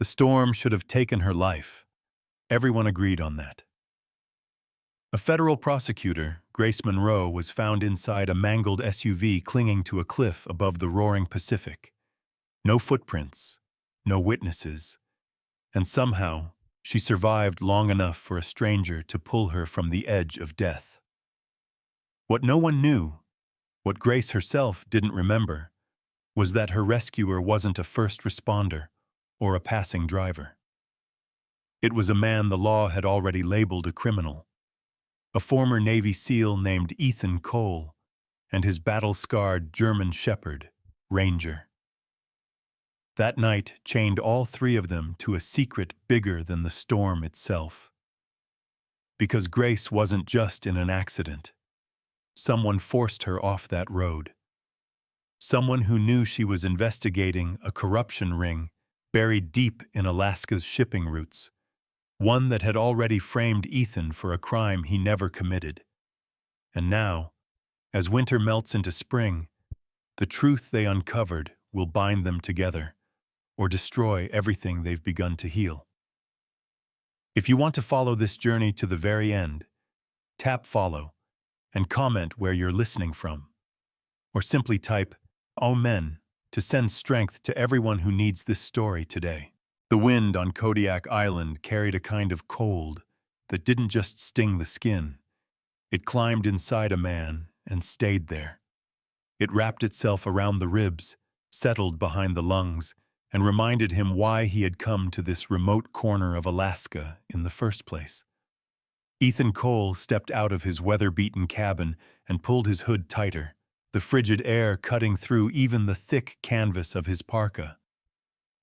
The storm should have taken her life. Everyone agreed on that. A federal prosecutor, Grace Monroe, was found inside a mangled SUV clinging to a cliff above the roaring Pacific. No footprints, no witnesses, and somehow she survived long enough for a stranger to pull her from the edge of death. What no one knew, what Grace herself didn't remember, was that her rescuer wasn't a first responder or a passing driver. It was a man the law had already labeled a criminal, a former Navy SEAL named Ethan Cole, and his battle-scarred German Shepherd, Ranger. That night chained all three of them to a secret bigger than the storm itself. Because Grace wasn't just in an accident. Someone forced her off that road. Someone who knew she was investigating a corruption ring buried deep in Alaska's shipping routes, one that had already framed Ethan for a crime he never committed. And now, as winter melts into spring, the truth they uncovered will bind them together, or destroy everything they've begun to heal. If you want to follow this journey to the very end, tap follow and comment where you're listening from. Or simply type "Amen" to send strength to everyone who needs this story today. The wind on Kodiak Island carried a kind of cold that didn't just sting the skin. It climbed inside a man and stayed there. It wrapped itself around the ribs, settled behind the lungs, and reminded him why he had come to this remote corner of Alaska in the first place. Ethan Cole stepped out of his weather-beaten cabin and pulled his hood tighter, the frigid air cutting through even the thick canvas of his parka.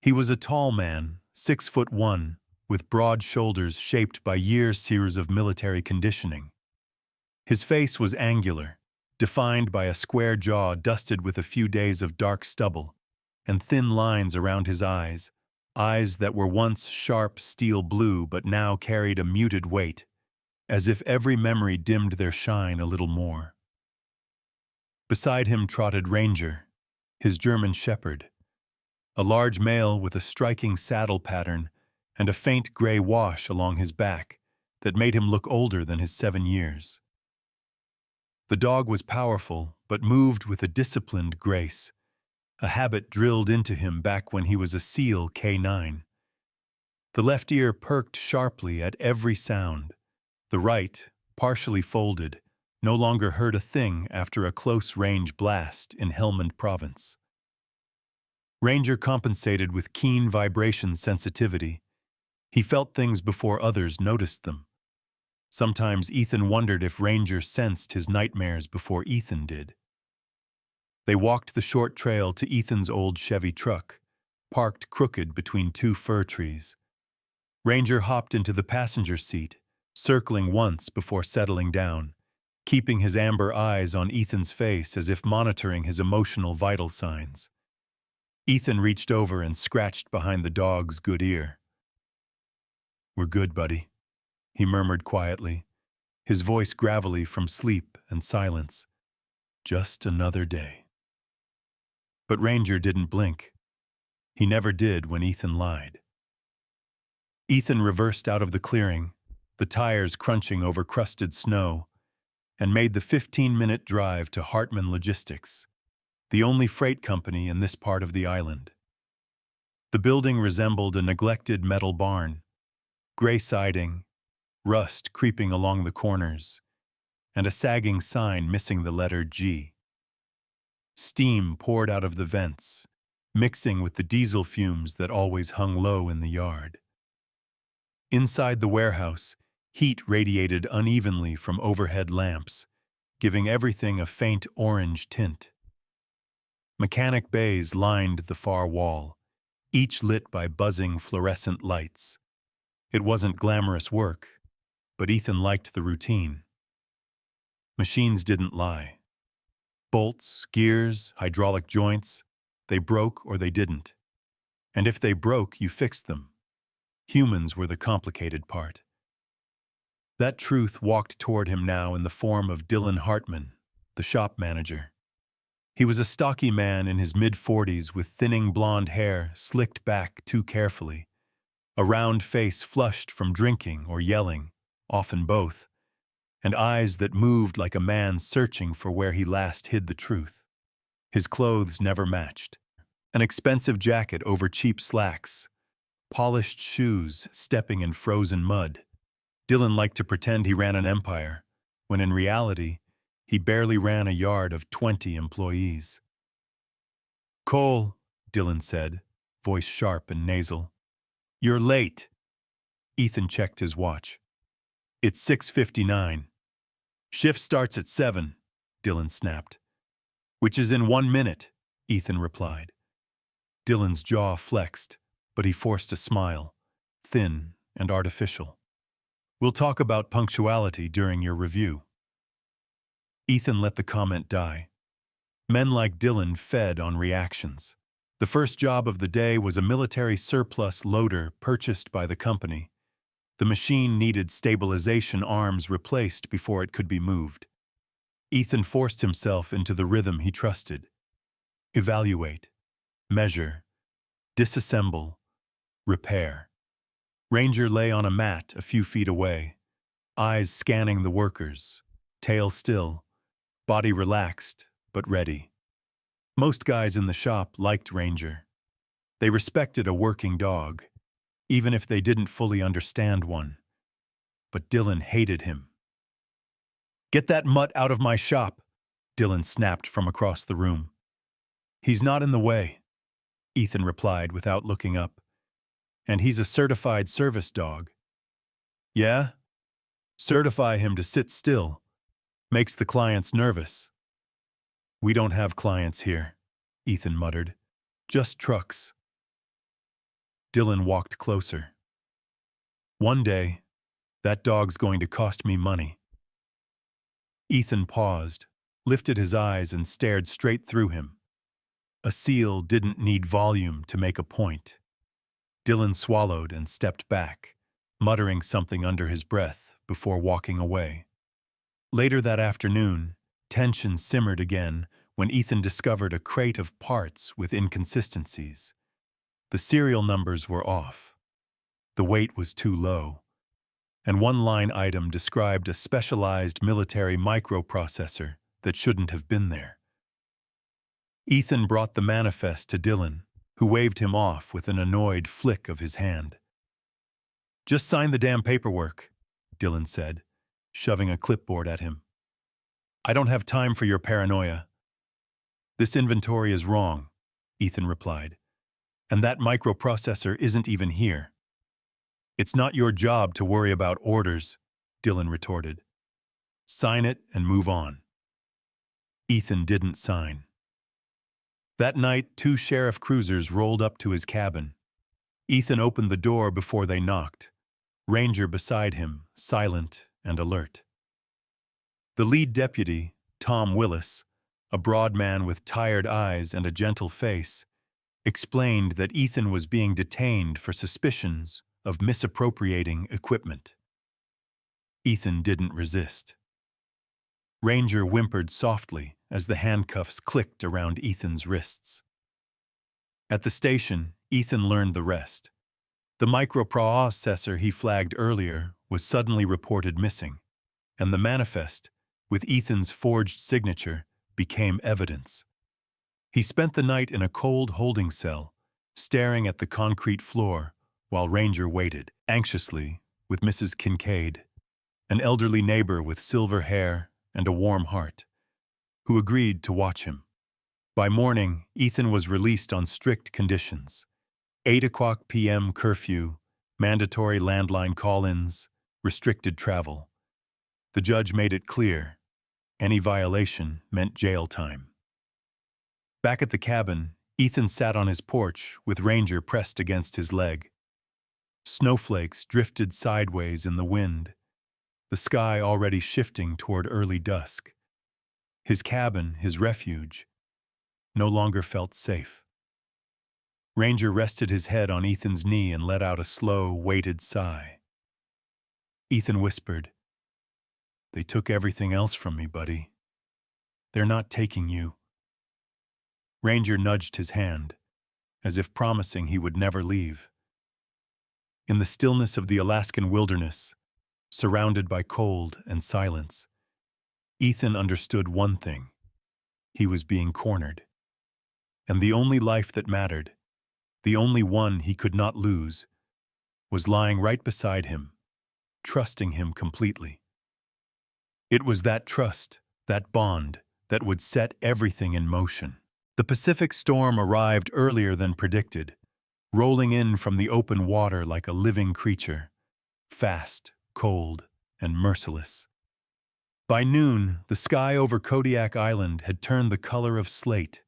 He was a tall man, 6'1", with broad shoulders shaped by years of military conditioning. His face was angular, defined by a square jaw dusted with a few days of dark stubble, and thin lines around his eyes that were once sharp steel blue but now carried a muted weight, as if every memory dimmed their shine a little more. Beside him trotted Ranger, his German Shepherd, a large male with a striking saddle pattern and a faint gray wash along his back that made him look older than his 7 years. The dog was powerful but moved with a disciplined grace, a habit drilled into him back when he was a SEAL K9. The left ear perked sharply at every sound. The right, partially folded, no longer heard a thing after a close-range blast in Helmand Province. Ranger compensated with keen vibration sensitivity. He felt things before others noticed them. Sometimes Ethan wondered if Ranger sensed his nightmares before Ethan did. They walked the short trail to Ethan's old Chevy truck, parked crooked between two fir trees. Ranger hopped into the passenger seat, circling once before settling down, keeping his amber eyes on Ethan's face as if monitoring his emotional vital signs. Ethan reached over and scratched behind the dog's good ear. "We're good, buddy," he murmured quietly, his voice gravelly from sleep and silence. "Just another day." But Ranger didn't blink. He never did when Ethan lied. Ethan reversed out of the clearing, the tires crunching over crusted snow, and made the 15-minute drive to Hartman Logistics, the only freight company in this part of the island. The building resembled a neglected metal barn, gray siding, rust creeping along the corners, and a sagging sign missing the letter G. Steam poured out of the vents, mixing with the diesel fumes that always hung low in the yard. Inside the warehouse, heat radiated unevenly from overhead lamps, giving everything a faint orange tint. Mechanic bays lined the far wall, each lit by buzzing fluorescent lights. It wasn't glamorous work, but Ethan liked the routine. Machines didn't lie. Bolts, gears, hydraulic joints, they broke or they didn't. And if they broke, you fixed them. Humans were the complicated part. That truth walked toward him now in the form of Dylan Hartman, the shop manager. He was a stocky man in his mid-40s with thinning blonde hair slicked back too carefully, a round face flushed from drinking or yelling, often both, and eyes that moved like a man searching for where he last hid the truth. His clothes never matched. An expensive jacket over cheap slacks, polished shoes stepping in frozen mud. Dylan liked to pretend he ran an empire, when in reality, he barely ran a yard of 20 employees. "Cole," Dylan said, voice sharp and nasal. "You're late." Ethan checked his watch. "It's 6:59. "Shift starts at 7, Dylan snapped. "Which is in 1 minute, Ethan replied. Dylan's jaw flexed, but he forced a smile, thin and artificial. "We'll talk about punctuality during your review." Ethan let the comment die. Men like Dylan fed on reactions. The first job of the day was a military surplus loader purchased by the company. The machine needed stabilization arms replaced before it could be moved. Ethan forced himself into the rhythm he trusted. Evaluate, measure, disassemble, repair. Ranger lay on a mat a few feet away, eyes scanning the workers, tail still, body relaxed but ready. Most guys in the shop liked Ranger. They respected a working dog, even if they didn't fully understand one. But Dylan hated him. "Get that mutt out of my shop," Dylan snapped from across the room. "He's not in the way," Ethan replied without looking up. "And he's a certified service dog." "Yeah? Certify him to sit still. Makes the clients nervous." "We don't have clients here," Ethan muttered. "Just trucks." Dylan walked closer. "One day, that dog's going to cost me money." Ethan paused, lifted his eyes and stared straight through him. A seal didn't need volume to make a point. Dylan swallowed and stepped back, muttering something under his breath before walking away. Later that afternoon, tension simmered again when Ethan discovered a crate of parts with inconsistencies. The serial numbers were off. The weight was too low, and one line item described a specialized military microprocessor that shouldn't have been there. Ethan brought the manifest to Dylan, who waved him off with an annoyed flick of his hand. "Just sign the damn paperwork," Dylan said, shoving a clipboard at him. "I don't have time for your paranoia." "This inventory is wrong," Ethan replied, "and that microprocessor isn't even here." "It's not your job to worry about orders," Dylan retorted. "Sign it and move on." Ethan didn't sign. That night, 2 sheriff cruisers rolled up to his cabin. Ethan opened the door before they knocked, Ranger beside him, silent and alert. The lead deputy, Tom Willis, a broad man with tired eyes and a gentle face, explained that Ethan was being detained for suspicions of misappropriating equipment. Ethan didn't resist. Ranger whimpered softly as the handcuffs clicked around Ethan's wrists. At the station, Ethan learned the rest. The microprocessor he flagged earlier was suddenly reported missing, and the manifest, with Ethan's forged signature, became evidence. He spent the night in a cold holding cell, staring at the concrete floor, while Ranger waited, anxiously, with Mrs. Kincaid, an elderly neighbor with silver hair and a warm heart, who agreed to watch him. By morning, Ethan was released on strict conditions. 8 p.m. curfew, mandatory landline call-ins, restricted travel. The judge made it clear, any violation meant jail time. Back at the cabin, Ethan sat on his porch with Ranger pressed against his leg. Snowflakes drifted sideways in the wind, the sky already shifting toward early dusk. His cabin, his refuge, no longer felt safe. Ranger rested his head on Ethan's knee and let out a slow, weighted sigh. Ethan whispered, "They took everything else from me, buddy. They're not taking you." Ranger nudged his hand, as if promising he would never leave. In the stillness of the Alaskan wilderness, surrounded by cold and silence, Ethan understood one thing. He was being cornered. And the only life that mattered, the only one he could not lose, was lying right beside him, trusting him completely. It was that trust, that bond, that would set everything in motion. The Pacific storm arrived earlier than predicted, rolling in from the open water like a living creature, fast, cold, and merciless. By noon, the sky over Kodiak Island had turned the color of slate,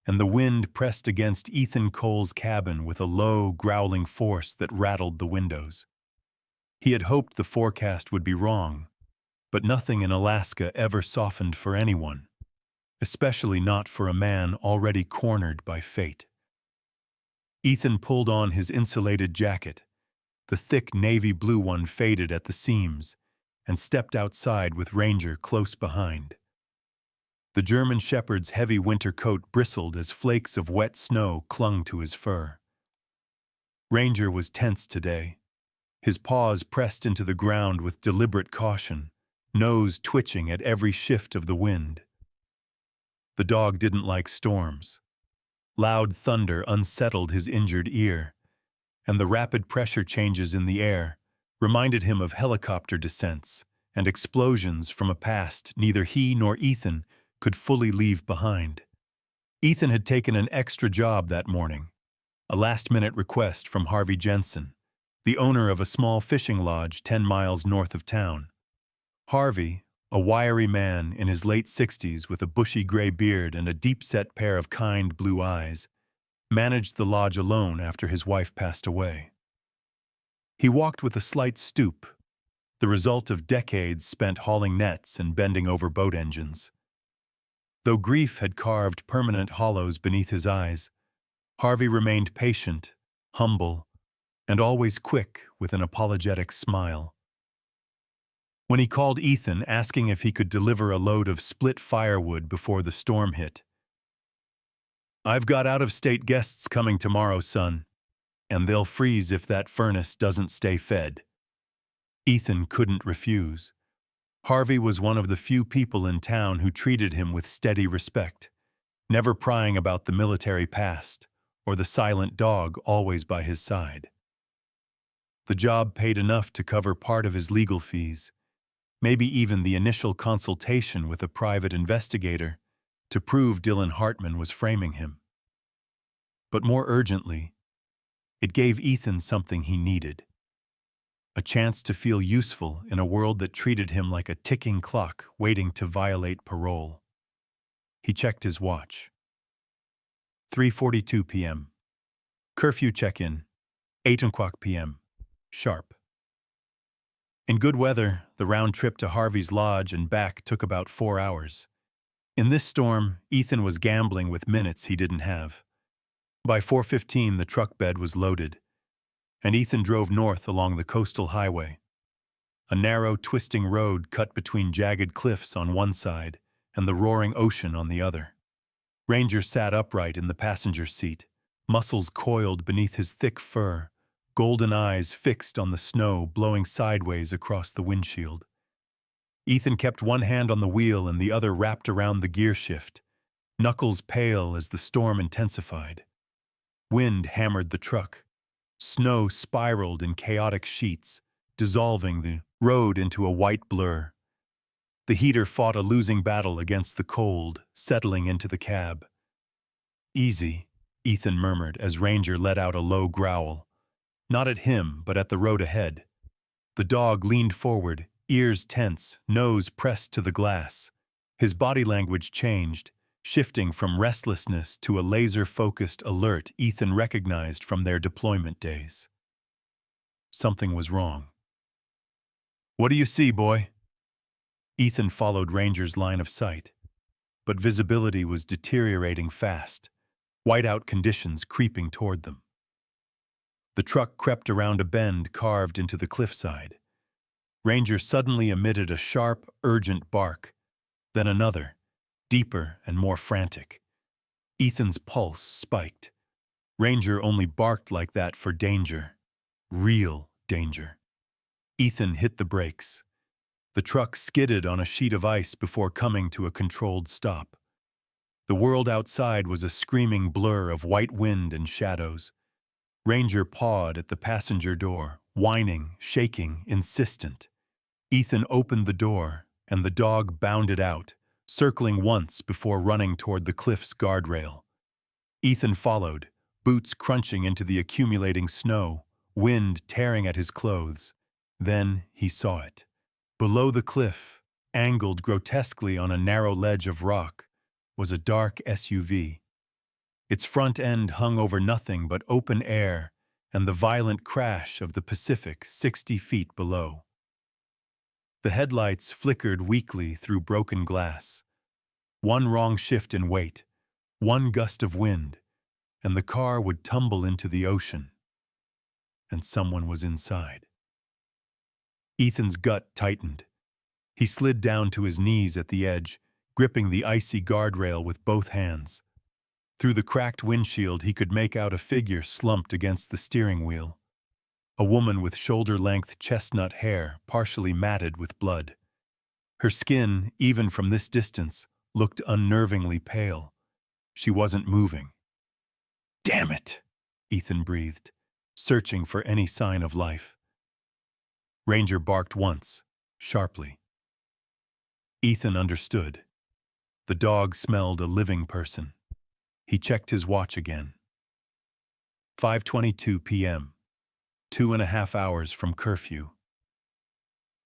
and the wind pressed against Ethan Cole's cabin with a low, growling force that rattled the windows. He had hoped the forecast would be wrong, but nothing in Alaska ever softened for anyone, especially not for a man already cornered by fate. Ethan pulled on his insulated jacket. The thick navy blue one faded at the seams, and stepped outside with Ranger close behind. The German shepherd's heavy winter coat bristled as flakes of wet snow clung to his fur. Ranger was tense today, his paws pressed into the ground with deliberate caution, nose twitching at every shift of the wind. The dog didn't like storms. Loud thunder unsettled his injured ear, and the rapid pressure changes in the air reminded him of helicopter descents and explosions from a past neither he nor Ethan could fully leave behind. Ethan had taken an extra job that morning, a last-minute request from Harvey Jensen, the owner of a small fishing lodge 10 miles north of town. Harvey, a wiry man in his late 60s with a bushy gray beard and a deep-set pair of kind blue eyes, managed the lodge alone after his wife passed away. He walked with a slight stoop, the result of decades spent hauling nets and bending over boat engines. Though grief had carved permanent hollows beneath his eyes, Harvey remained patient, humble, and always quick with an apologetic smile. When he called Ethan asking if he could deliver a load of split firewood before the storm hit, "I've got out-of-state guests coming tomorrow, son, and they'll freeze if that furnace doesn't stay fed." Ethan couldn't refuse. Harvey was one of the few people in town who treated him with steady respect, never prying about the military past or the silent dog always by his side. The job paid enough to cover part of his legal fees, maybe even the initial consultation with a private investigator to prove Dylan Hartman was framing him. But more urgently, it gave Ethan something he needed. A chance to feel useful in a world that treated him like a ticking clock waiting to violate parole. He checked his watch. 3:42 p.m. Curfew check-in, 8 o'clock p.m. Sharp. In good weather, the round trip to Harvey's lodge and back took about 4 hours. In this storm, Ethan was gambling with minutes he didn't have. By 4:15, the truck bed was loaded, and Ethan drove north along the coastal highway. A narrow, twisting road cut between jagged cliffs on one side and the roaring ocean on the other. Ranger sat upright in the passenger seat, muscles coiled beneath his thick fur, golden eyes fixed on the snow blowing sideways across the windshield. Ethan kept one hand on the wheel and the other wrapped around the gear shift, knuckles pale as the storm intensified. Wind hammered the truck. Snow spiraled in chaotic sheets, dissolving the road into a white blur. The heater fought a losing battle against the cold, settling into the cab. "Easy," Ethan murmured as Ranger let out a low growl. Not at him, but at the road ahead. The dog leaned forward, ears tense, nose pressed to the glass. His body language changed, shifting from restlessness to a laser-focused alert Ethan recognized from their deployment days. Something was wrong. "What do you see, boy?" Ethan followed Ranger's line of sight, but visibility was deteriorating fast, whiteout conditions creeping toward them. The truck crept around a bend carved into the cliffside. Ranger suddenly emitted a sharp, urgent bark, then another, deeper and more frantic. Ethan's pulse spiked. Ranger only barked like that for danger. Real danger. Ethan hit the brakes. The truck skidded on a sheet of ice before coming to a controlled stop. The world outside was a screaming blur of white wind and shadows. Ranger pawed at the passenger door, whining, shaking, insistent. Ethan opened the door, and the dog bounded out, circling once before running toward the cliff's guardrail. Ethan followed, boots crunching into the accumulating snow, wind tearing at his clothes. Then he saw it. Below the cliff, angled grotesquely on a narrow ledge of rock, was a dark SUV. Its front end hung over nothing but open air and the violent crash of the Pacific 60 feet below. The headlights flickered weakly through broken glass. One wrong shift in weight, one gust of wind, and the car would tumble into the ocean. And someone was inside. Ethan's gut tightened. He slid down to his knees at the edge, gripping the icy guardrail with both hands. Through the cracked windshield, he could make out a figure slumped against the steering wheel. A woman with shoulder-length chestnut hair, partially matted with blood. Her skin, even from this distance, looked unnervingly pale. She wasn't moving. "Damn it!" Ethan breathed, searching for any sign of life. Ranger barked once, sharply. Ethan understood. The dog smelled a living person. He checked his watch again. 5:22 p.m., 2.5 hours from curfew.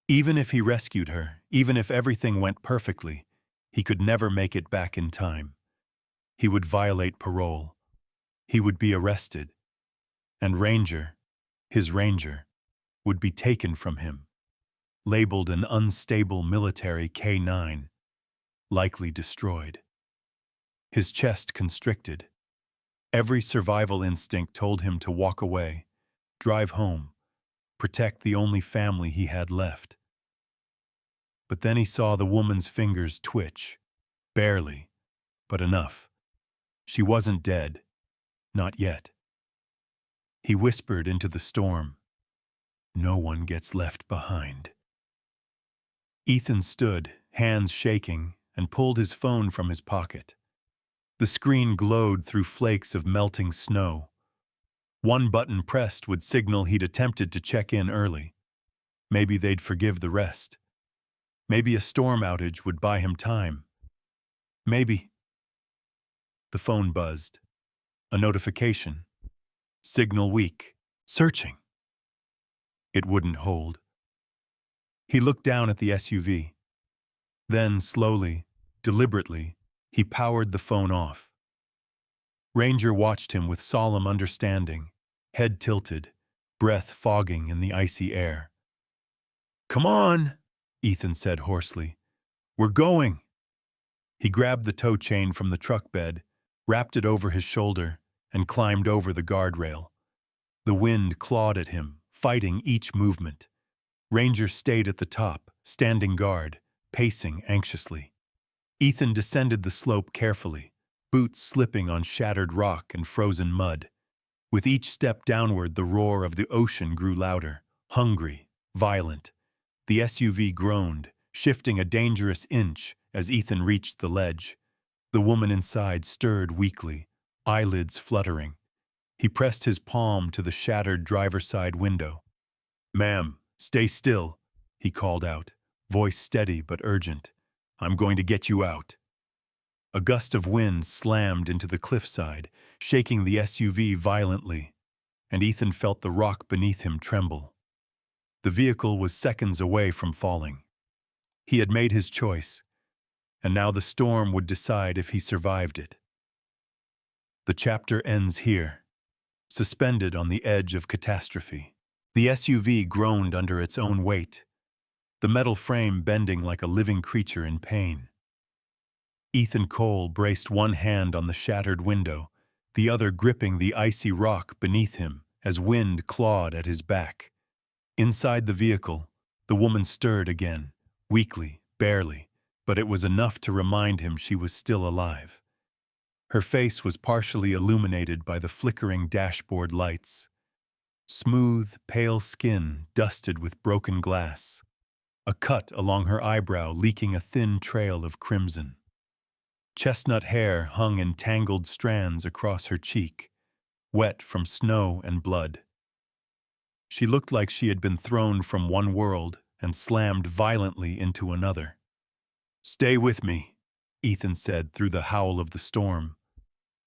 Even if he rescued her, even if everything went perfectly, he could never make it back in time. He would violate parole. He would be arrested. And Ranger, his Ranger, would be taken from him, labeled an unstable military K-9, likely destroyed. His chest constricted. Every survival instinct told him to walk away, drive home, protect the only family he had left. But then he saw the woman's fingers twitch, barely, but enough. She wasn't dead, not yet. He whispered into the storm, "No one gets left behind." Ethan stood, hands shaking, and pulled his phone from his pocket. The screen glowed through flakes of melting snow. One button pressed would signal he'd attempted to check in early. Maybe they'd forgive the rest. Maybe a storm outage would buy him time. Maybe. The phone buzzed. A notification. Signal weak. Searching. It wouldn't hold. He looked down at the SUV. Then, slowly, deliberately, he powered the phone off. Ranger watched him with solemn understanding, head tilted, breath fogging in the icy air. "Come on," Ethan said hoarsely. "We're going." He grabbed the tow chain from the truck bed, wrapped it over his shoulder, and climbed over the guardrail. The wind clawed at him, fighting each movement. Ranger stayed at the top, standing guard, pacing anxiously. Ethan descended the slope carefully, boots slipping on shattered rock and frozen mud. With each step downward, the roar of the ocean grew louder, hungry, violent. The SUV groaned, shifting a dangerous inch as Ethan reached the ledge. The woman inside stirred weakly, eyelids fluttering. He pressed his palm to the shattered driver's side window. "Ma'am, stay still," he called out, voice steady but urgent. "I'm going to get you out." A gust of wind slammed into the cliffside, shaking the SUV violently, and Ethan felt the rock beneath him tremble. The vehicle was seconds away from falling. He had made his choice, and now the storm would decide if he survived it. The chapter ends here, suspended on the edge of catastrophe. The SUV groaned under its own weight, the metal frame bending like a living creature in pain. Ethan Cole braced one hand on the shattered window, the other gripping the icy rock beneath him as wind clawed at his back. Inside the vehicle, the woman stirred again, weakly, barely, but it was enough to remind him she was still alive. Her face was partially illuminated by the flickering dashboard lights. Smooth, pale skin dusted with broken glass, a cut along her eyebrow leaking a thin trail of crimson. Chestnut hair hung in tangled strands across her cheek, wet from snow and blood. She looked like she had been thrown from one world and slammed violently into another. "Stay with me," Ethan said through the howl of the storm.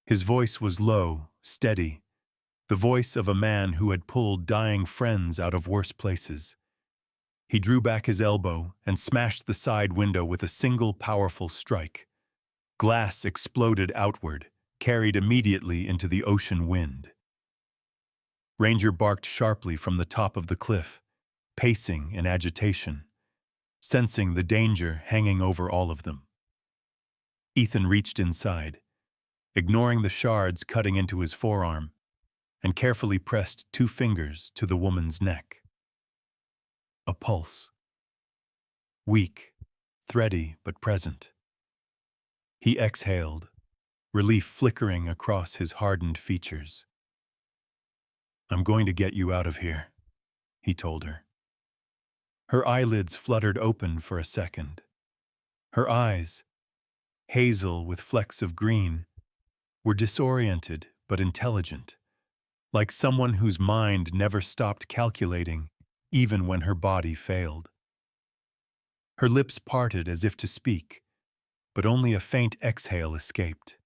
His voice was low, steady, the voice of a man who had pulled dying friends out of worse places. He drew back his elbow and smashed the side window with a single powerful strike. Glass exploded outward, carried immediately into the ocean wind. Ranger barked sharply from the top of the cliff, pacing in agitation, sensing the danger hanging over all of them. Ethan reached inside, ignoring the shards cutting into his forearm, and carefully pressed 2 fingers to the woman's neck. A pulse. Weak, thready but present. He exhaled, relief flickering across his hardened features. "I'm going to get you out of here," he told her. Her eyelids fluttered open for a second. Her eyes, hazel with flecks of green, were disoriented but intelligent, like someone whose mind never stopped calculating, even when her body failed. Her lips parted as if to speak, but only a faint exhale escaped.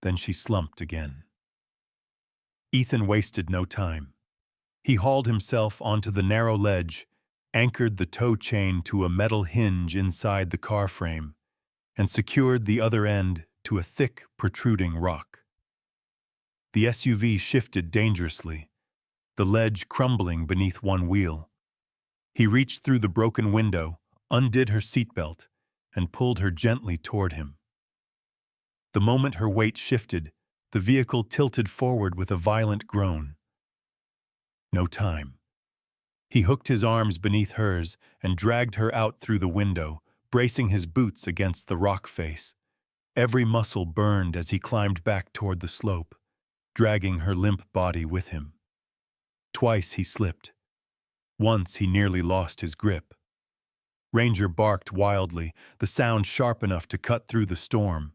Then she slumped again. Ethan wasted no time. He hauled himself onto the narrow ledge, anchored the tow chain to a metal hinge inside the car frame, and secured the other end to a thick, protruding rock. The SUV shifted dangerously, the ledge crumbling beneath one wheel. He reached through the broken window, undid her seatbelt, and pulled her gently toward him. The moment her weight shifted, the vehicle tilted forward with a violent groan. No time. He hooked his arms beneath hers and dragged her out through the window, bracing his boots against the rock face. Every muscle burned as he climbed back toward the slope, dragging her limp body with him. Twice he slipped. Once he nearly lost his grip. Ranger barked wildly, the sound sharp enough to cut through the storm.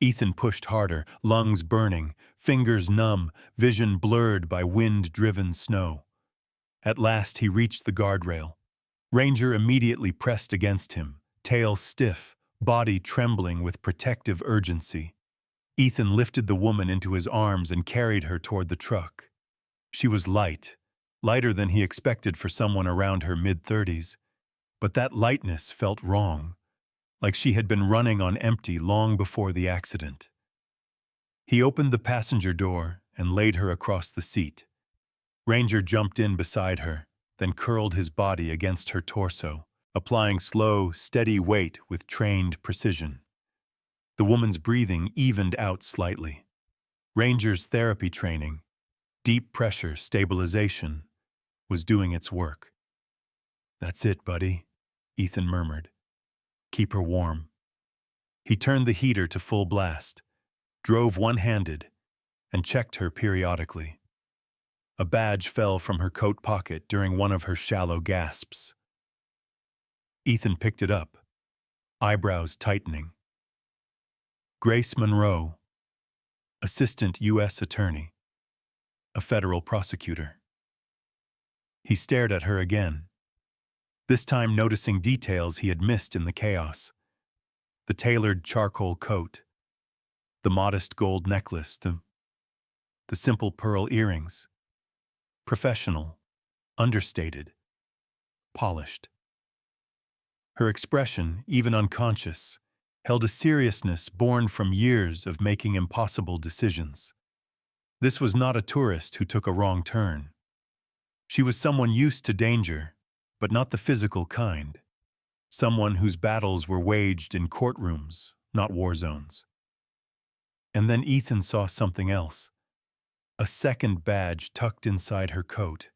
Ethan pushed harder, lungs burning, fingers numb, vision blurred by wind-driven snow. At last he reached the guardrail. Ranger immediately pressed against him, tail stiff, body trembling with protective urgency. Ethan lifted the woman into his arms and carried her toward the truck. She was light, lighter than he expected for someone around her mid-30s. But that lightness felt wrong, like she had been running on empty long before the accident. He opened the passenger door and laid her across the seat. Ranger jumped in beside her, then curled his body against her torso, applying slow, steady weight with trained precision. The woman's breathing evened out slightly. Ranger's therapy training, deep pressure stabilization, was doing its work. "That's it, buddy," Ethan murmured. "Keep her warm." He turned the heater to full blast, drove one-handed, and checked her periodically. A badge fell from her coat pocket during one of her shallow gasps. Ethan picked it up, eyebrows tightening. Grace Monroe, Assistant U.S. Attorney, a federal prosecutor. He stared at her again, this time noticing details he had missed in the chaos. The tailored charcoal coat, the modest gold necklace, the simple pearl earrings. Professional, understated, polished. Her expression, even unconscious, held a seriousness born from years of making impossible decisions. This was not a tourist who took a wrong turn. She was someone used to danger, but not the physical kind. Someone whose battles were waged in courtrooms, not war zones. And then Ethan saw something else. A second badge tucked inside her coat.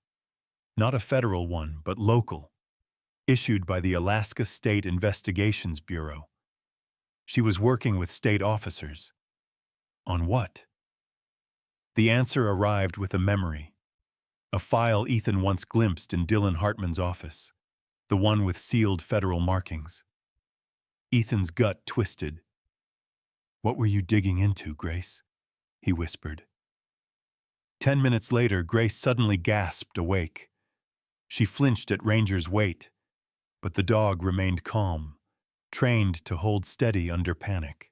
Not a federal one, but local, issued by the Alaska State Investigations Bureau. She was working with state officers. On what? The answer arrived with a memory. a file Ethan once glimpsed in Dylan Hartman's office, the one with sealed federal markings. Ethan's gut twisted. "What were you digging into, Grace?" he whispered. 10 minutes later, Grace suddenly gasped awake. She flinched at Ranger's weight, but the dog remained calm, trained to hold steady under panic.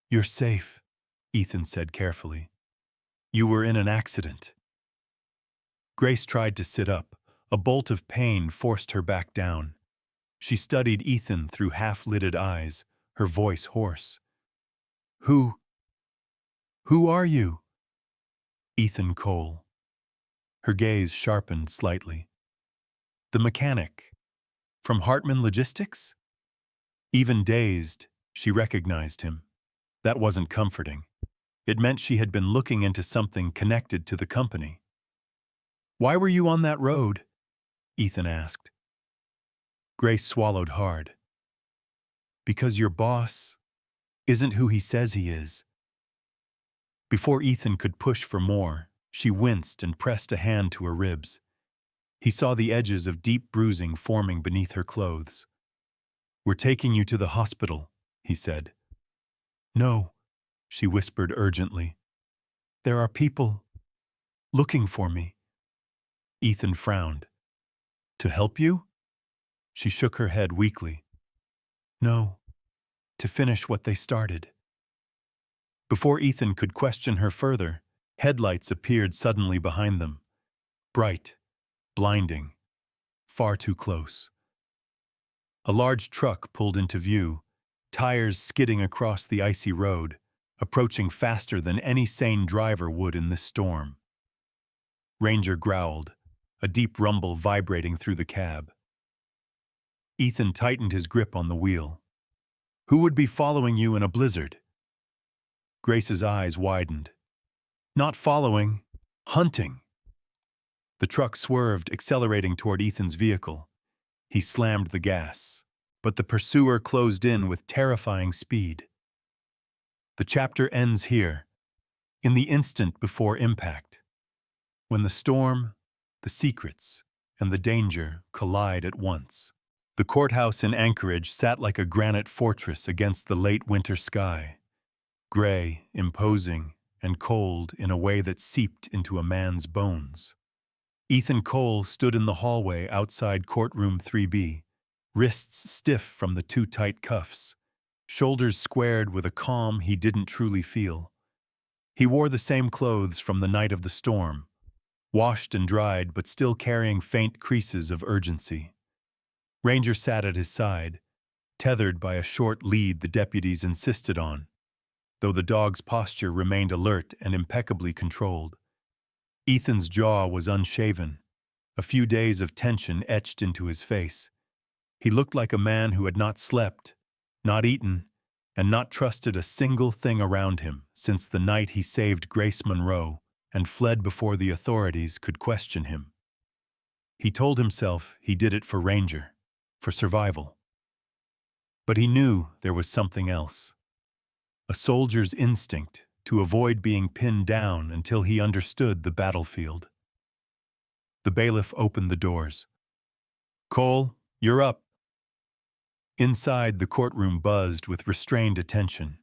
"You're safe," Ethan said carefully. "You were in an accident." Grace tried to sit up. A bolt of pain forced her back down. She studied Ethan through half-lidded eyes, her voice hoarse. Who are you?" "Ethan Cole." Her gaze sharpened slightly. "The mechanic. From Hartman Logistics?" Even dazed, she recognized him. That wasn't comforting. It meant she had been looking into something connected to the company. "Why were you on that road?" Ethan asked. Grace swallowed hard. "Because your boss isn't who he says he is." Before Ethan could push for more, she winced and pressed a hand to her ribs. He saw the edges of deep bruising forming beneath her clothes. "We're taking you to the hospital," he said. "No," she whispered urgently. "There are people looking for me." Ethan frowned. "To help you?" She shook her head weakly. "No, to finish what they started." Before Ethan could question her further, headlights appeared suddenly behind them. Bright, blinding, far too close. A large truck pulled into view, tires skidding across the icy road, approaching faster than any sane driver would in this storm. Ranger growled, a deep rumble vibrating through the cab. Ethan tightened his grip on the wheel. "Who would be following you in a blizzard?" Grace's eyes widened. "Not following, hunting." The truck swerved, accelerating toward Ethan's vehicle. He slammed the gas, but the pursuer closed in with terrifying speed. The chapter ends here, in the instant before impact, when the storm, the secrets, and the danger collide at once. The courthouse in Anchorage sat like a granite fortress against the late winter sky, gray, imposing, and cold in a way that seeped into a man's bones. Ethan Cole stood in the hallway outside courtroom 3B, wrists stiff from the too tight cuffs, shoulders squared with a calm he didn't truly feel. He wore the same clothes from the night of the storm, washed and dried but still carrying faint creases of urgency. Ranger sat at his side, tethered by a short lead the deputies insisted on, though the dog's posture remained alert and impeccably controlled. Ethan's jaw was unshaven, a few days of tension etched into his face. He looked like a man who had not slept, not eaten, and not trusted a single thing around him since the night he saved Grace Monroe and fled before the authorities could question him. He told himself he did it for Ranger, for survival. But he knew there was something else. A soldier's instinct to avoid being pinned down until he understood the battlefield. The bailiff opened the doors. "Cole, you're up." Inside, the courtroom buzzed with restrained attention.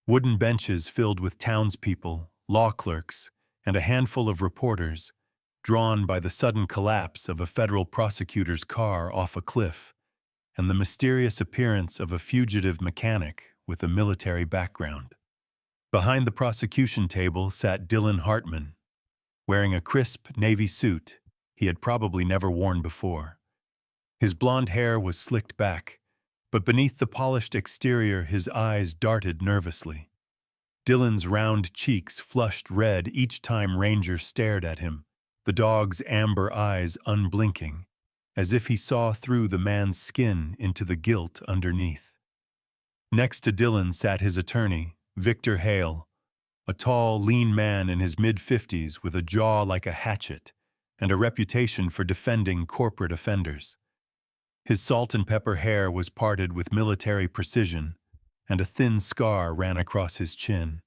Wooden benches filled with townspeople, law clerks, and a handful of reporters, drawn by the sudden collapse of a federal prosecutor's car off a cliff and the mysterious appearance of a fugitive mechanic with a military background. Behind the prosecution table sat Dylan Hartman, wearing a crisp navy suit he had probably never worn before. His blonde hair was slicked back, but beneath the polished exterior his eyes darted nervously. Dylan's round cheeks flushed red each time Ranger stared at him, the dog's amber eyes unblinking, as if he saw through the man's skin into the guilt underneath. Next to Dylan sat his attorney, Victor Hale, a tall, lean man in his mid-50s with a jaw like a hatchet and a reputation for defending corporate offenders. His salt-and-pepper hair was parted with military precision, and a thin scar ran across his chin,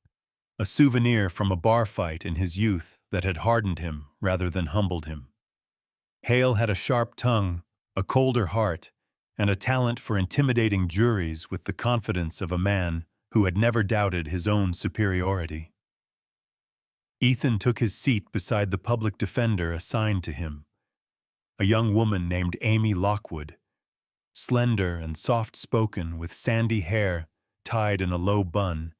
a souvenir from a bar fight in his youth that had hardened him rather than humbled him. Hale had a sharp tongue, a colder heart, and a talent for intimidating juries with the confidence of a man who had never doubted his own superiority. Ethan took his seat beside the public defender assigned to him, a young woman named Amy Lockwood, slender and soft-spoken with sandy hair tied in a low bun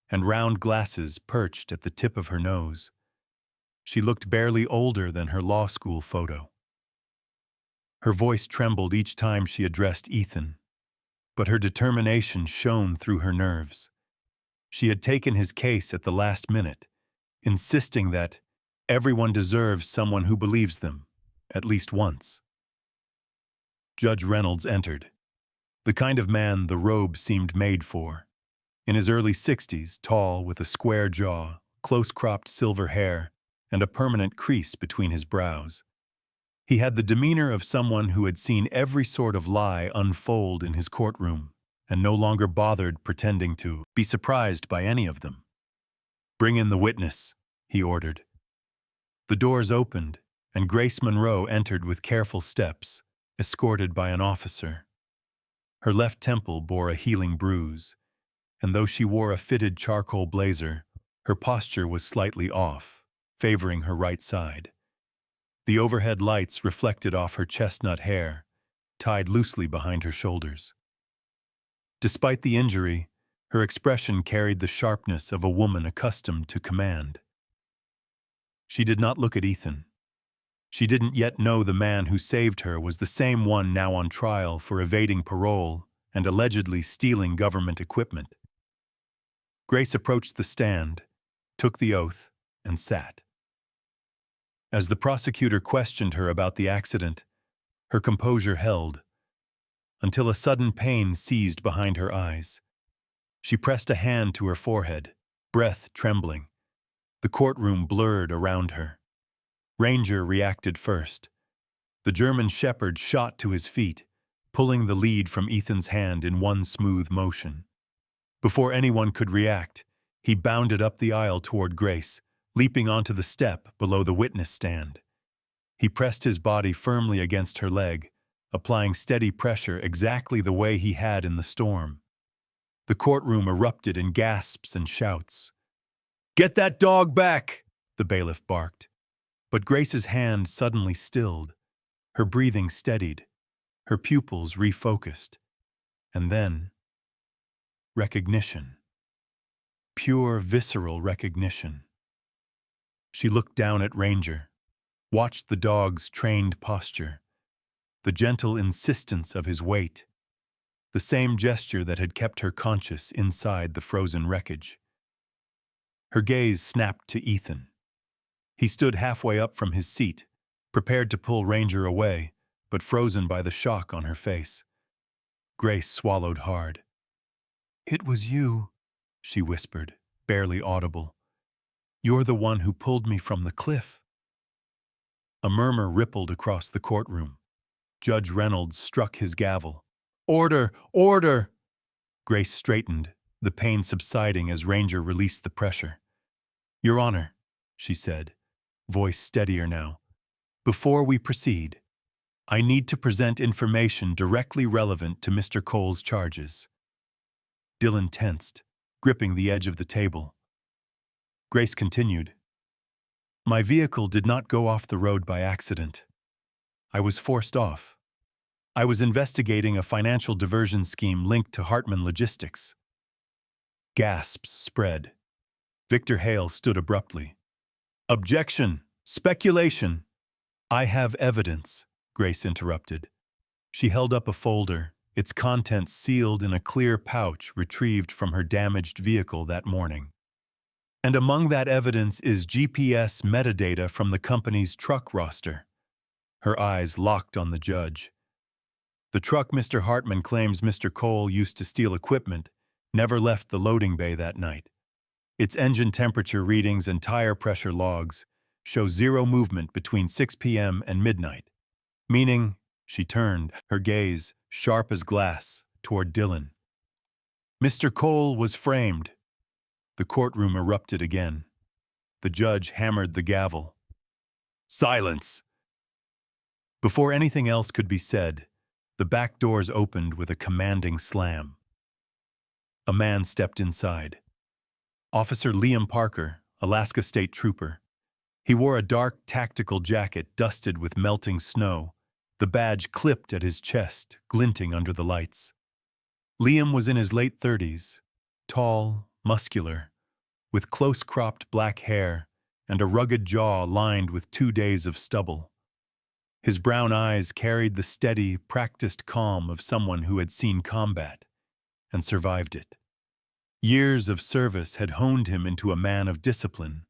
and round glasses perched at the tip of her nose. She looked barely older than her law school photo. Her voice trembled each time she addressed Ethan, but her determination shone through her nerves. She had taken his case at the last minute, insisting that everyone deserves someone who believes them, at least once. Judge Reynolds entered, the kind of man the robe seemed made for. In his early 60s, tall with a square jaw, close-cropped silver hair, and a permanent crease between his brows. He had the demeanor of someone who had seen every sort of lie unfold in his courtroom and no longer bothered pretending to be surprised by any of them. "Bring in the witness," he ordered. The doors opened, and Grace Monroe entered with careful steps, escorted by an officer. Her left temple bore a healing bruise, and though she wore a fitted charcoal blazer, her posture was slightly off, favoring her right side. The overhead lights reflected off her chestnut hair, tied loosely behind her shoulders. Despite the injury, her expression carried the sharpness of a woman accustomed to command. She did not look at Ethan. She didn't yet know the man who saved her was the same one now on trial for evading parole and allegedly stealing government equipment. Grace approached the stand, took the oath, and sat. As the prosecutor questioned her about the accident, her composure held, until a sudden pain seized behind her eyes. She pressed a hand to her forehead, breath trembling. The courtroom blurred around her. Ranger reacted first. The German shepherd shot to his feet, pulling the lead from Ethan's hand in one smooth motion. Before anyone could react, he bounded up the aisle toward Grace, leaping onto the step below the witness stand. He pressed his body firmly against her leg, applying steady pressure exactly the way he had in the storm. The courtroom erupted in gasps and shouts. "Get that dog back!" the bailiff barked. But Grace's hand suddenly stilled. Her breathing steadied, her pupils refocused. And then, recognition. Pure, visceral recognition. She looked down at Ranger, watched the dog's trained posture, the gentle insistence of his weight, the same gesture that had kept her conscious inside the frozen wreckage. Her gaze snapped to Ethan. He stood halfway up from his seat, prepared to pull Ranger away, but frozen by the shock on her face. Grace swallowed hard. "It was you," she whispered, barely audible. "You're the one who pulled me from the cliff." A murmur rippled across the courtroom. Judge Reynolds struck his gavel. "Order! Order!" Grace straightened, the pain subsiding as Ranger released the pressure. "Your Honor," she said, voice steadier now, "before we proceed, I need to present information directly relevant to Mr. Cole's charges." Dylan tensed, gripping the edge of the table. Grace continued, "My vehicle did not go off the road by accident. I was forced off. I was investigating a financial diversion scheme linked to Hartman Logistics." Gasps spread. Victor Hale stood abruptly. "Objection! Speculation!" "I have evidence," Grace interrupted. She held up a folder, its contents sealed in a clear pouch retrieved from her damaged vehicle that morning. "And among that evidence is GPS metadata from the company's truck roster." Her eyes locked on the judge. "The truck Mr. Hartman claims Mr. Cole used to steal equipment never left the loading bay that night. Its engine temperature readings and tire pressure logs show zero movement between 6 p.m. and midnight. Meaning," she turned, her gaze, sharp as glass, toward Dylan. "Mr. Cole was framed." The courtroom erupted again. the judge hammered the gavel. Silence! Before anything else could be said, the back doors opened with a commanding slam. A man stepped inside. Officer Liam Parker, Alaska State Trooper. He wore a dark tactical jacket dusted with melting snow, the badge clipped at his chest, glinting under the lights. Liam was in his late 30s, tall, muscular, with close-cropped black hair and a rugged jaw lined with 2 days of stubble. His brown eyes carried the steady, practiced calm of someone who had seen combat and survived it. Years of service had honed him into a man of discipline,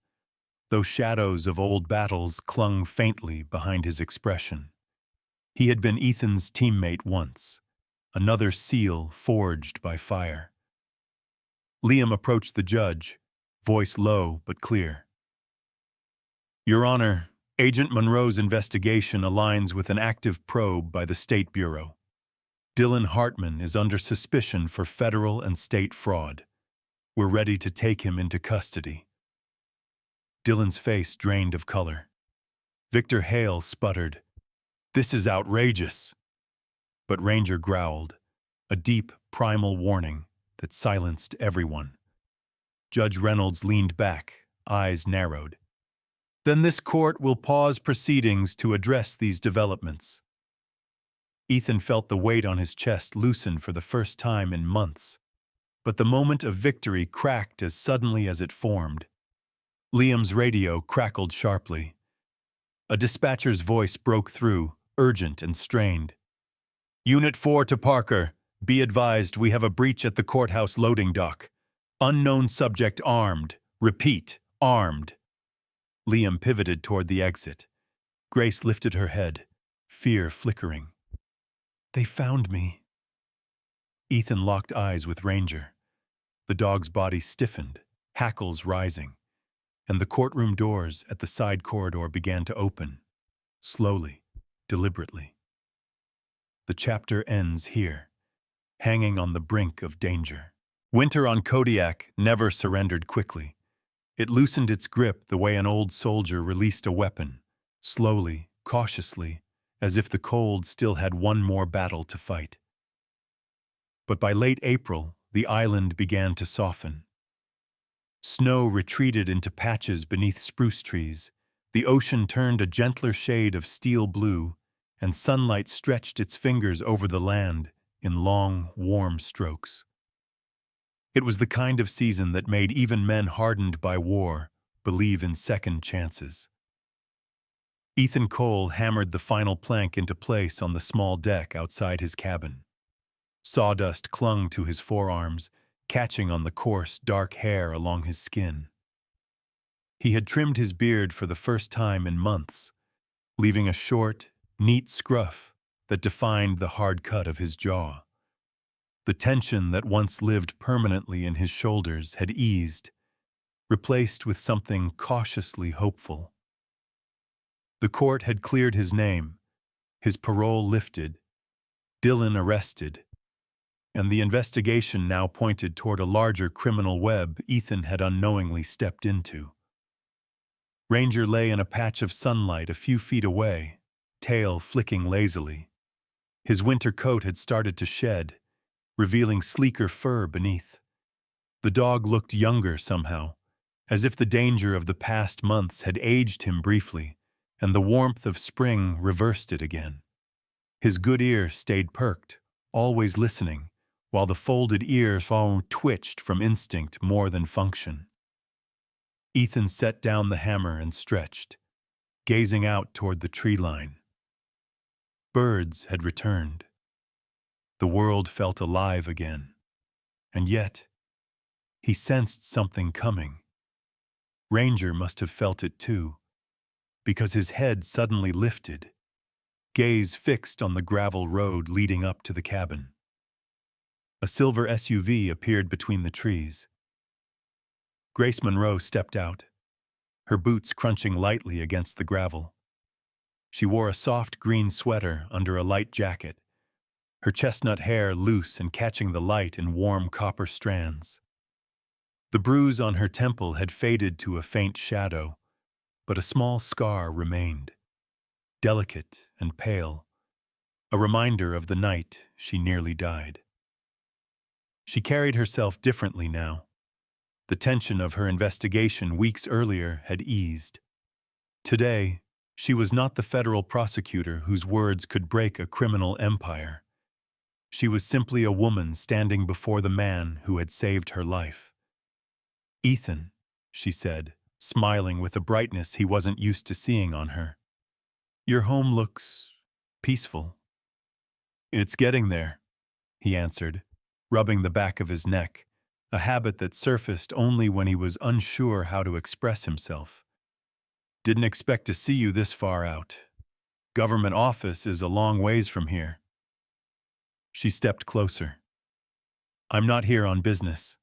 though shadows of old battles clung faintly behind his expression. He had been Ethan's teammate once, another SEAL forged by fire. Liam approached the judge, voice low but clear. Your Honor, Agent Monroe's investigation aligns with an active probe by the State Bureau. Dylan Hartman is under suspicion for federal and state fraud. We're ready to take him into custody. Dylan's face drained of color. Victor Hale sputtered, "This is outrageous." But Ranger growled, a deep, primal warning that silenced everyone. Judge Reynolds leaned back, eyes narrowed. Then this court will pause proceedings to address these developments. Ethan felt the weight on his chest loosen for the first time in months, but the moment of victory cracked as suddenly as it formed. Liam's radio crackled sharply. A dispatcher's voice broke through, urgent and strained. Unit 4 to Parker. Be advised we have a breach at the courthouse loading dock. Unknown subject armed. Repeat, armed. Liam pivoted toward the exit. Grace lifted her head, fear flickering. They found me. Ethan locked eyes with Ranger. The dog's body stiffened, hackles rising, and the courtroom doors at the side corridor began to open, slowly, deliberately. The chapter ends here, hanging on the brink of danger. Winter on Kodiak never surrendered quickly. It loosened its grip the way an old soldier released a weapon, slowly, cautiously, as if the cold still had one more battle to fight. But by late April, the island began to soften. Snow retreated into patches beneath spruce trees, the ocean turned a gentler shade of steel blue, and sunlight stretched its fingers over the land in long, warm strokes. It was the kind of season that made even men hardened by war believe in second chances. Ethan Cole hammered the final plank into place on the small deck outside his cabin. Sawdust clung to his forearms, catching on the coarse, dark hair along his skin. He had trimmed his beard for the first time in months, leaving a short, neat scruff that defined the hard cut of his jaw. The tension that once lived permanently in his shoulders had eased, replaced with something cautiously hopeful. The court had cleared his name, his parole lifted, Dylan arrested, and the investigation now pointed toward a larger criminal web Ethan had unknowingly stepped into. Ranger lay in a patch of sunlight a few feet away, tail flicking lazily. His winter coat had started to shed, revealing sleeker fur beneath. The dog looked younger somehow, as if the danger of the past months had aged him briefly, and the warmth of spring reversed it again. His good ear stayed perked, always listening, while the folded ears twitched from instinct more than function. Ethan set down the hammer and stretched, gazing out toward the tree line. Birds had returned. The world felt alive again, and yet, he sensed something coming. Ranger must have felt it too, because his head suddenly lifted, gaze fixed on the gravel road leading up to the cabin. A silver SUV appeared between the trees. Grace Monroe stepped out, her boots crunching lightly against the gravel. She wore a soft green sweater under a light jacket, her chestnut hair loose and catching the light in warm copper strands. The bruise on her temple had faded to a faint shadow, but a small scar remained, delicate and pale, a reminder of the night she nearly died. She carried herself differently now. The tension of her investigation weeks earlier had eased. Today, she was not the federal prosecutor whose words could break a criminal empire. She was simply a woman standing before the man who had saved her life. "Ethan," she said, smiling with a brightness he wasn't used to seeing on her. "Your home looks peaceful." "It's getting there," he answered, rubbing the back of his neck, a habit that surfaced only when he was unsure how to express himself. "Didn't expect to see you this far out. Government office is a long ways from here." She stepped closer. "I'm not here on business."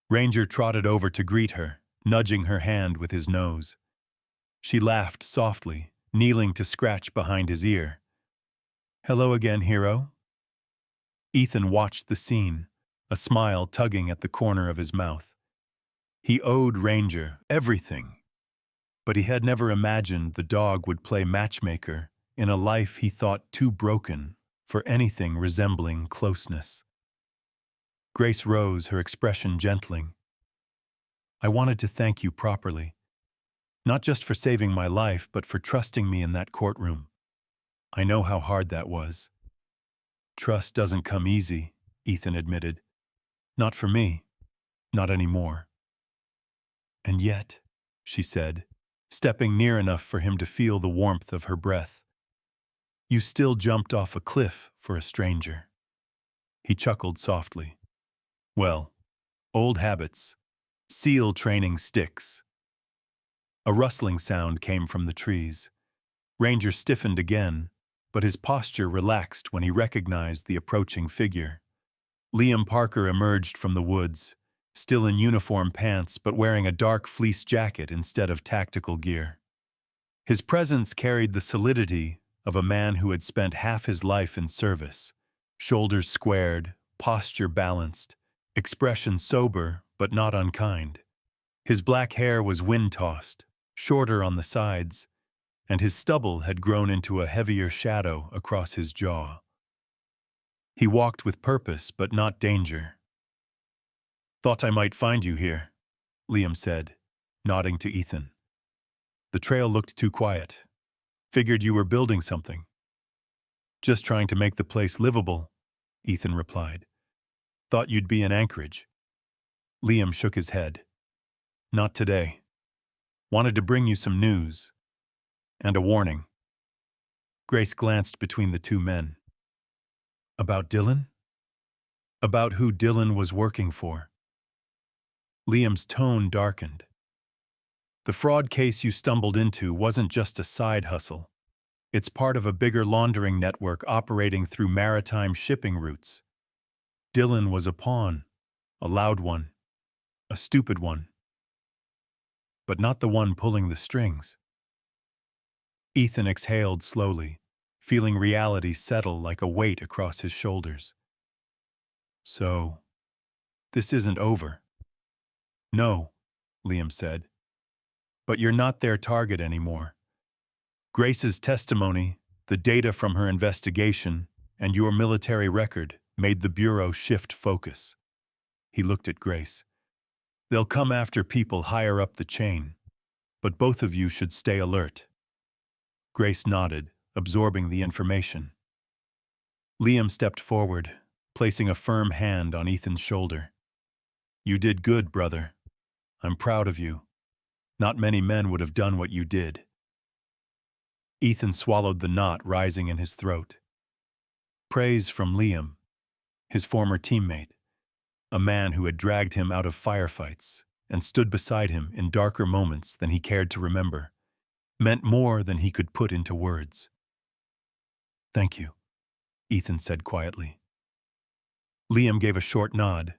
Ranger trotted over to greet her, nudging her hand with his nose. She laughed softly, kneeling to scratch behind his ear. "Hello again, hero." Ethan watched the scene, a smile tugging at the corner of his mouth. He owed Ranger everything, but he had never imagined the dog would play matchmaker in a life he thought too broken for anything resembling closeness. Grace rose, her expression gentling. "I wanted to thank you properly, not just for saving my life, but for trusting me in that courtroom. I know how hard that was." "Trust doesn't come easy," Ethan admitted. "Not for me, not anymore." "And yet," she said, stepping near enough for him to feel the warmth of her breath, "you still jumped off a cliff for a stranger." He chuckled softly. "Well, old habits. SEAL training sticks." A rustling sound came from the trees. Ranger stiffened again, but his posture relaxed when he recognized the approaching figure. Liam Parker emerged from the woods, still in uniform pants but wearing a dark fleece jacket instead of tactical gear. His presence carried the solidity of a man who had spent half his life in service, shoulders squared, posture balanced, expression sober but not unkind. His black hair was wind-tossed, shorter on the sides, and his stubble had grown into a heavier shadow across his jaw. He walked with purpose but not danger. "Thought I might find you here," Liam said, nodding to Ethan. "The trail looked too quiet. Figured you were building something." "Just trying to make the place livable," Ethan replied. "Thought you'd be in Anchorage." Liam shook his head. "Not today. Wanted to bring you some news. And a warning." Grace glanced between the two men. "About Dylan?" "About who Dylan was working for." Liam's tone darkened. "The fraud case you stumbled into wasn't just a side hustle. It's part of a bigger laundering network operating through maritime shipping routes. Dylan was a pawn, a loud one, a stupid one, but not the one pulling the strings." Ethan exhaled slowly, feeling reality settle like a weight across his shoulders. "So, this isn't over." "No," Liam said. "But you're not their target anymore. Grace's testimony, the data from her investigation, and your military record made the Bureau shift focus." He looked at Grace. "They'll come after people higher up the chain, but both of you should stay alert." Grace nodded, absorbing the information. Liam stepped forward, placing a firm hand on Ethan's shoulder. "You did good, brother. I'm proud of you. Not many men would have done what you did." Ethan swallowed the knot rising in his throat. Praise from Liam, his former teammate, a man who had dragged him out of firefights and stood beside him in darker moments than he cared to remember, meant more than he could put into words. "Thank you," Ethan said quietly. Liam gave a short nod,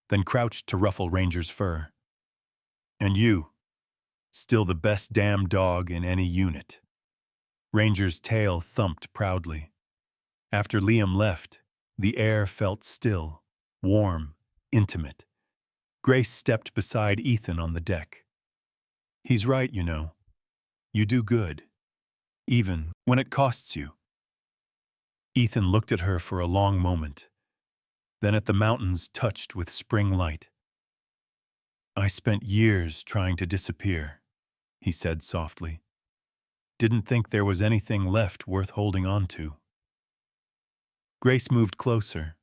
then crouched to ruffle Ranger's fur. "And you, still the best damn dog in any unit." Ranger's tail thumped proudly. After Liam left, the air felt still, warm, intimate. Grace stepped beside Ethan on the deck. He's right, you know. You do good, even when it costs you. Ethan looked at her for a long moment, then at the mountains touched with spring light. I spent years trying to disappear, he said softly. Didn't think there was anything left worth holding on to. Grace moved closer,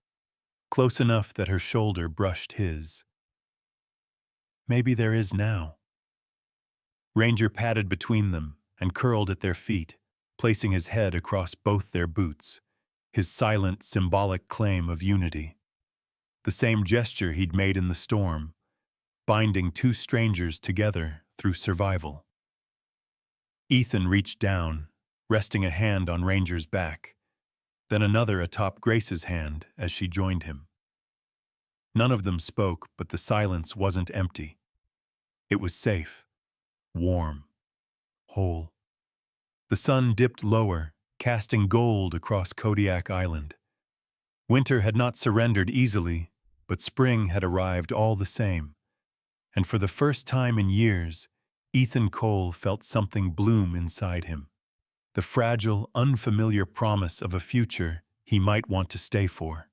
close enough that her shoulder brushed his. Maybe there is now. Ranger padded between them and curled at their feet, placing his head across both their boots, his silent, symbolic claim of unity. The same gesture he'd made in the storm, binding two strangers together through survival. Ethan reached down, resting a hand on Ranger's back, then another atop Grace's hand as she joined him. None of them spoke, but the silence wasn't empty. It was safe, warm, whole. The sun dipped lower, casting gold across Kodiak Island. Winter had not surrendered easily, but spring had arrived all the same. And for the first time in years, Ethan Cole felt something bloom inside him. The fragile, unfamiliar promise of a future he might want to stay for.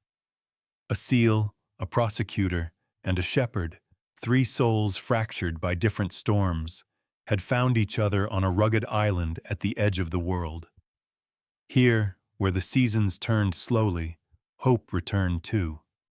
A seal, a prosecutor, and a shepherd, three souls fractured by different storms, had found each other on a rugged island at the edge of the world. Here, where the seasons turned slowly, hope returned too.